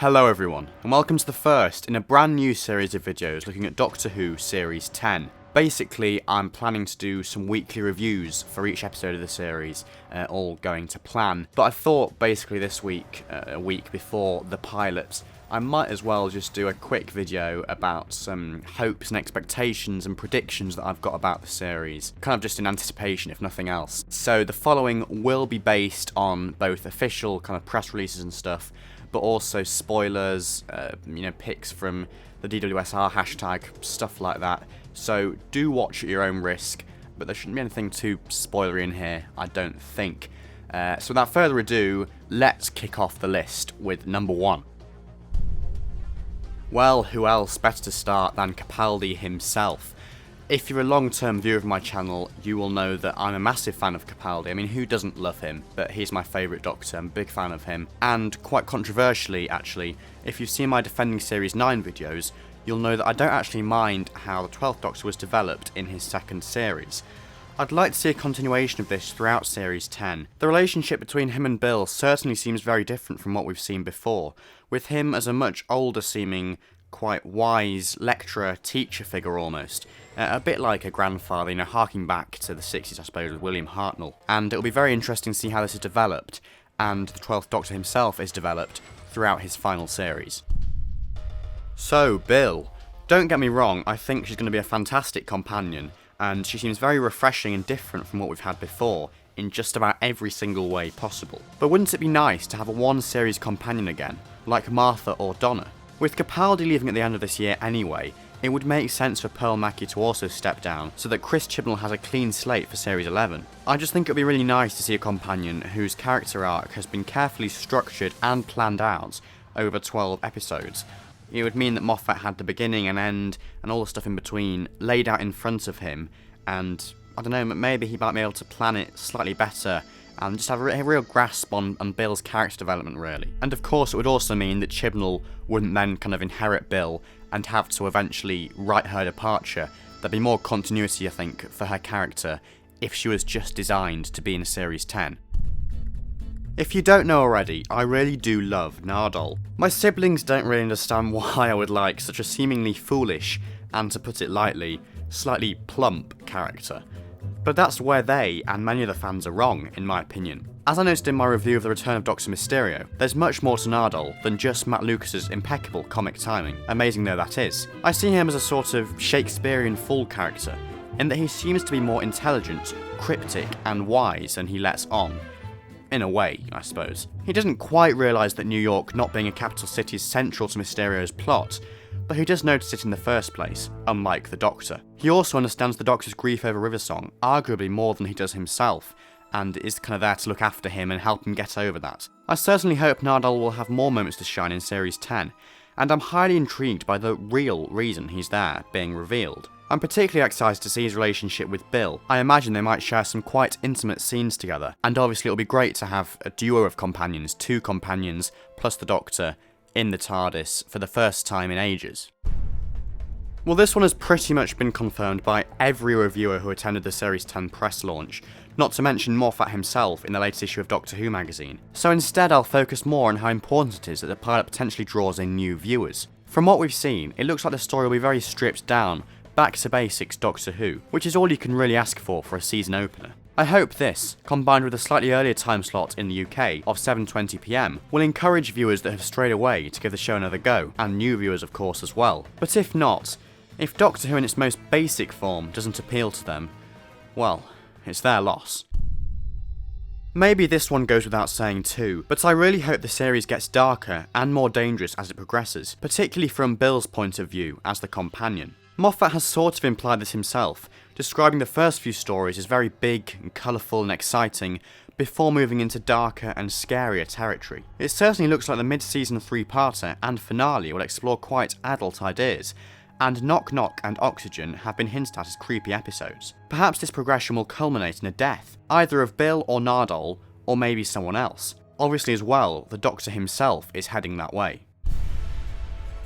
Hello everyone, and welcome to the first in a brand new series of videos looking at Doctor Who Series 10. Basically, I'm planning to do some weekly reviews for each episode of the series, all going to plan. But I thought basically this week, a week before the pilot, I might as well just do a quick video about some hopes and expectations and predictions that I've got about the series. Kind of just in anticipation, if nothing else. So the following will be based on both official kind of press releases and stuff, but also spoilers, pics from the DWSR hashtag, stuff like that. So do watch at your own risk, but there shouldn't be anything too spoilery in here, I don't think. So without further ado, let's kick off the list with number 1. Well, who else better to start than Capaldi himself? If you're a long-term viewer of my channel, you will know that I'm a massive fan of Capaldi. I mean, who doesn't love him? But he's my favourite Doctor, I'm a big fan of him. And quite controversially, actually, if you've seen my Defending Series 9 videos, you'll know that I don't actually mind how the 12th Doctor was developed in his second series. I'd like to see a continuation of this throughout Series 10. The relationship between him and Bill certainly seems very different from what we've seen before, with him as a much older seeming, quite wise lecturer, teacher figure almost. A bit like a grandfather, harking back to the 60s I suppose with William Hartnell. And it'll be very interesting to see how this is developed, and the 12th Doctor himself is developed throughout his final series. So, Bill. Don't get me wrong, I think she's going to be a fantastic companion, and she seems very refreshing and different from what we've had before, in just about every single way possible. But wouldn't it be nice to have a one-series companion again, like Martha or Donna? With Capaldi leaving at the end of this year anyway, it would make sense for Pearl Mackie to also step down, so that Chris Chibnall has a clean slate for Series 11. I just think it would be really nice to see a companion whose character arc has been carefully structured and planned out over 12 episodes. It would mean that Moffat had the beginning and end, and all the stuff in between, laid out in front of him, and, I don't know, maybe he might be able to plan it slightly better, and just have a real grasp on Bill's character development, really. And of course, it would also mean that Chibnall wouldn't then kind of inherit Bill, and have to eventually write her departure. There'd be more continuity, I think, for her character, if she was just designed to be in Series 10. If you don't know already, I really do love Nardole. My siblings don't really understand why I would like such a seemingly foolish, and to put it lightly, slightly plump character. But that's where they, and many of the fans, are wrong, in my opinion. As I noticed in my review of The Return of Dr. Mysterio, there's much more to Nardole than just Matt Lucas's impeccable comic timing, amazing though that is. I see him as a sort of Shakespearean fool character, in that he seems to be more intelligent, cryptic, and wise than he lets on. In a way, I suppose. He doesn't quite realise that New York not being a capital city is central to Mysterio's plot, but he does notice it in the first place, unlike the Doctor. He also understands the Doctor's grief over Riversong, arguably more than he does himself, and is kind of there to look after him and help him get over that. I certainly hope Nardole will have more moments to shine in Series 10, and I'm highly intrigued by the real reason he's there being revealed. I'm particularly excited to see his relationship with Bill. I imagine they might share some quite intimate scenes together, and obviously it'll be great to have a duo of companions, 2 companions, plus the Doctor, in the TARDIS for the first time in ages. Well, this one has pretty much been confirmed by every reviewer who attended the Series 10 press launch, not to mention Moffat himself in the latest issue of Doctor Who magazine. So instead I'll focus more on how important it is that the pilot potentially draws in new viewers. From what we've seen, it looks like the story will be very stripped down, back to basics Doctor Who, which is all you can really ask for a season opener. I hope this, combined with a slightly earlier time slot in the UK of 7:20 PM, will encourage viewers that have strayed away to give the show another go, and new viewers of course as well. But if not, if Doctor Who in its most basic form doesn't appeal to them, well, it's their loss. Maybe this one goes without saying too, but I really hope the series gets darker and more dangerous as it progresses, particularly from Bill's point of view as the companion. Moffat has sort of implied this himself, describing the first few stories as very big and colourful and exciting, before moving into darker and scarier territory. It certainly looks like the mid-season 3-parter and finale will explore quite adult ideas, and Knock Knock and Oxygen have been hinted at as creepy episodes. Perhaps this progression will culminate in a death, either of Bill or Nardole, or maybe someone else. Obviously as well, the Doctor himself is heading that way.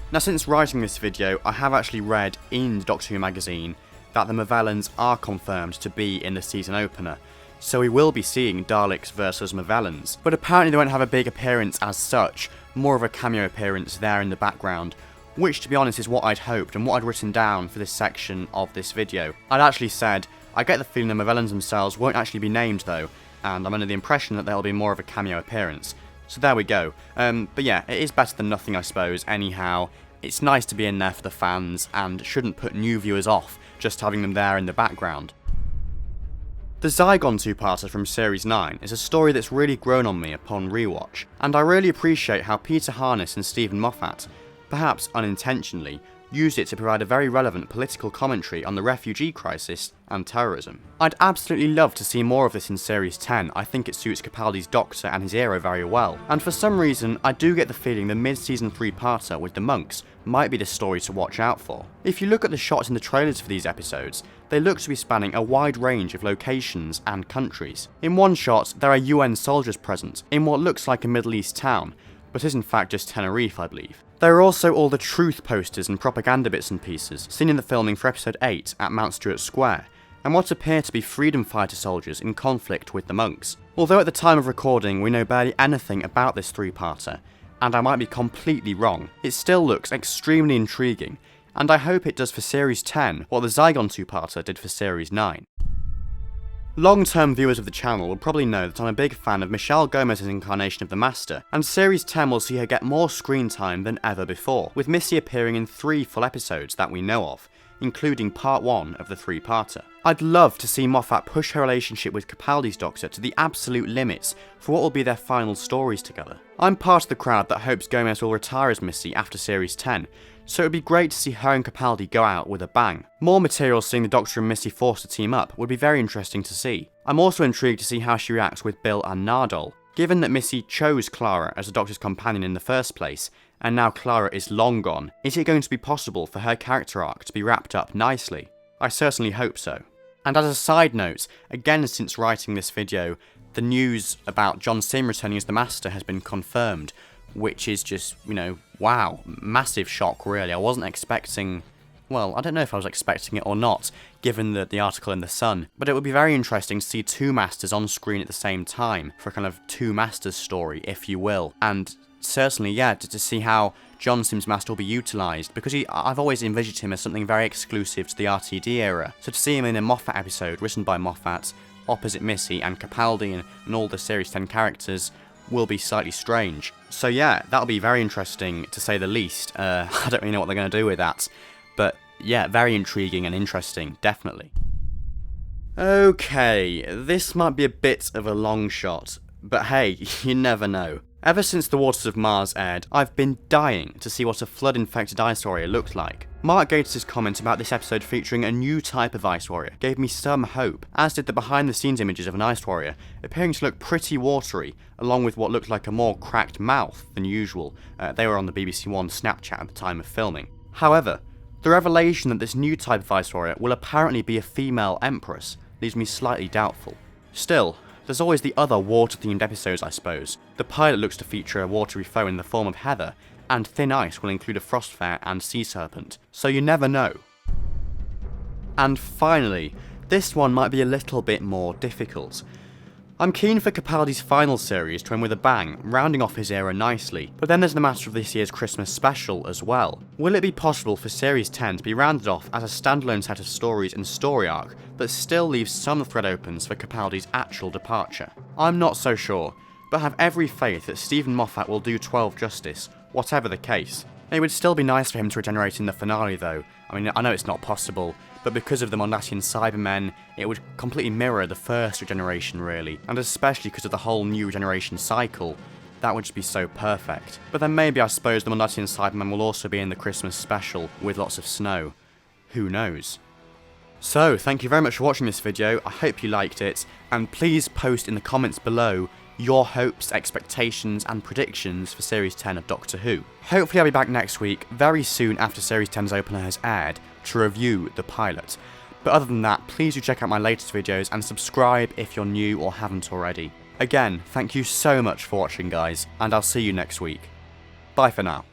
Now since writing this video, I have actually read in Doctor Who magazine that the Movellans are confirmed to be in the season opener, so we will be seeing Daleks versus Movellans, but apparently they won't have a big appearance as such, more of a cameo appearance there in the background, which to be honest is what I'd hoped and what I'd written down for this section of this video. I'd actually said, I get the feeling the Movellans themselves won't actually be named though, and I'm under the impression that there'll be more of a cameo appearance. So there we go. But yeah, it is better than nothing I suppose, anyhow. It's nice to be in there for the fans, and shouldn't put new viewers off just having them there in the background. The Zygon two-parter from Series 9 is a story that's really grown on me upon rewatch, and I really appreciate how Peter Harness and Stephen Moffat, perhaps unintentionally, used it to provide a very relevant political commentary on the refugee crisis and terrorism. I'd absolutely love to see more of this in Series 10, I think it suits Capaldi's Doctor and his era very well, and for some reason I do get the feeling the mid-season 3-parter with the monks might be the story to watch out for. If you look at the shots in the trailers for these episodes, they look to be spanning a wide range of locations and countries. In one shot, there are UN soldiers present, in what looks like a Middle East town, but is in fact just Tenerife, I believe. There are also all the truth posters and propaganda bits and pieces seen in the filming for episode 8 at Mount Stuart Square, and what appear to be freedom fighter soldiers in conflict with the monks. Although at the time of recording we know barely anything about this 3-parter, and I might be completely wrong, it still looks extremely intriguing, and I hope it does for Series 10 what the Zygon 2-parter did for Series 9. Long-term viewers of the channel will probably know that I'm a big fan of Michelle Gomez's incarnation of the Master, and Series 10 will see her get more screen time than ever before, with Missy appearing in 3 full episodes that we know of, including part 1 of the 3-parter. I'd love to see Moffat push her relationship with Capaldi's Doctor to the absolute limits for what will be their final stories together. I'm part of the crowd that hopes Gomez will retire as Missy after Series 10, so it would be great to see her and Capaldi go out with a bang. More material seeing the Doctor and Missy forced to team up would be very interesting to see. I'm also intrigued to see how she reacts with Bill and Nardole. Given that Missy chose Clara as the Doctor's companion in the first place, and now Clara is long gone, is it going to be possible for her character arc to be wrapped up nicely? I certainly hope so. And as a side note, again since writing this video, the news about John Sim returning as the Master has been confirmed, which is just, wow, massive shock really. I wasn't expecting, well, I don't know if I was expecting it or not, given the article in The Sun, but it would be very interesting to see 2 Masters on screen at the same time, for a kind of 2 Masters story, if you will, and certainly, yeah, to see how John Sim's Master will be utilised, because I've always envisaged him as something very exclusive to the RTD era, so to see him in a Moffat episode written by Moffat, opposite Missy and Capaldi and all the Series 10 characters, will be slightly strange. So yeah, that'll be very interesting to say the least. I don't really know what they're going to do with that, but yeah, very intriguing and interesting, definitely. Okay, this might be a bit of a long shot, but hey, you never know. Ever since The Waters of Mars aired, I've been dying to see what a flood-infected Ice Warrior looked like. Mark Gatiss' comment about this episode featuring a new type of Ice Warrior gave me some hope, as did the behind-the-scenes images of an Ice Warrior, appearing to look pretty watery, along with what looked like a more cracked mouth than usual. They were on the BBC One Snapchat at the time of filming. However, the revelation that this new type of Ice Warrior will apparently be a female Empress leaves me slightly doubtful. Still, there's always the other water-themed episodes, I suppose. The pilot looks to feature a watery foe in the form of Heather, and Thin Ice will include a Frostfare and Sea Serpent, so you never know. And finally, this one might be a little bit more difficult. I'm keen for Capaldi's final series to end with a bang, rounding off his era nicely, but then there's the matter of this year's Christmas special as well. Will it be possible for Series 10 to be rounded off as a standalone set of stories and story arc, but still leaves some thread opens for Capaldi's actual departure? I'm not so sure, but have every faith that Stephen Moffat will do 12 justice, whatever the case. It would still be nice for him to regenerate in the finale though. I mean, I know it's not possible, but because of the Mondasian Cybermen, it would completely mirror the first regeneration really, and especially because of the whole new regeneration cycle, that would just be so perfect. But then maybe I suppose the Mondasian Cybermen will also be in the Christmas special with lots of snow. Who knows? So, thank you very much for watching this video, I hope you liked it, and please post in the comments below your hopes, expectations and predictions for Series 10 of Doctor Who. Hopefully I'll be back next week, very soon after Series 10's opener has aired, to review the pilot. But other than that, please do check out my latest videos and subscribe if you're new or haven't already. Again, thank you so much for watching guys, and I'll see you next week. Bye for now.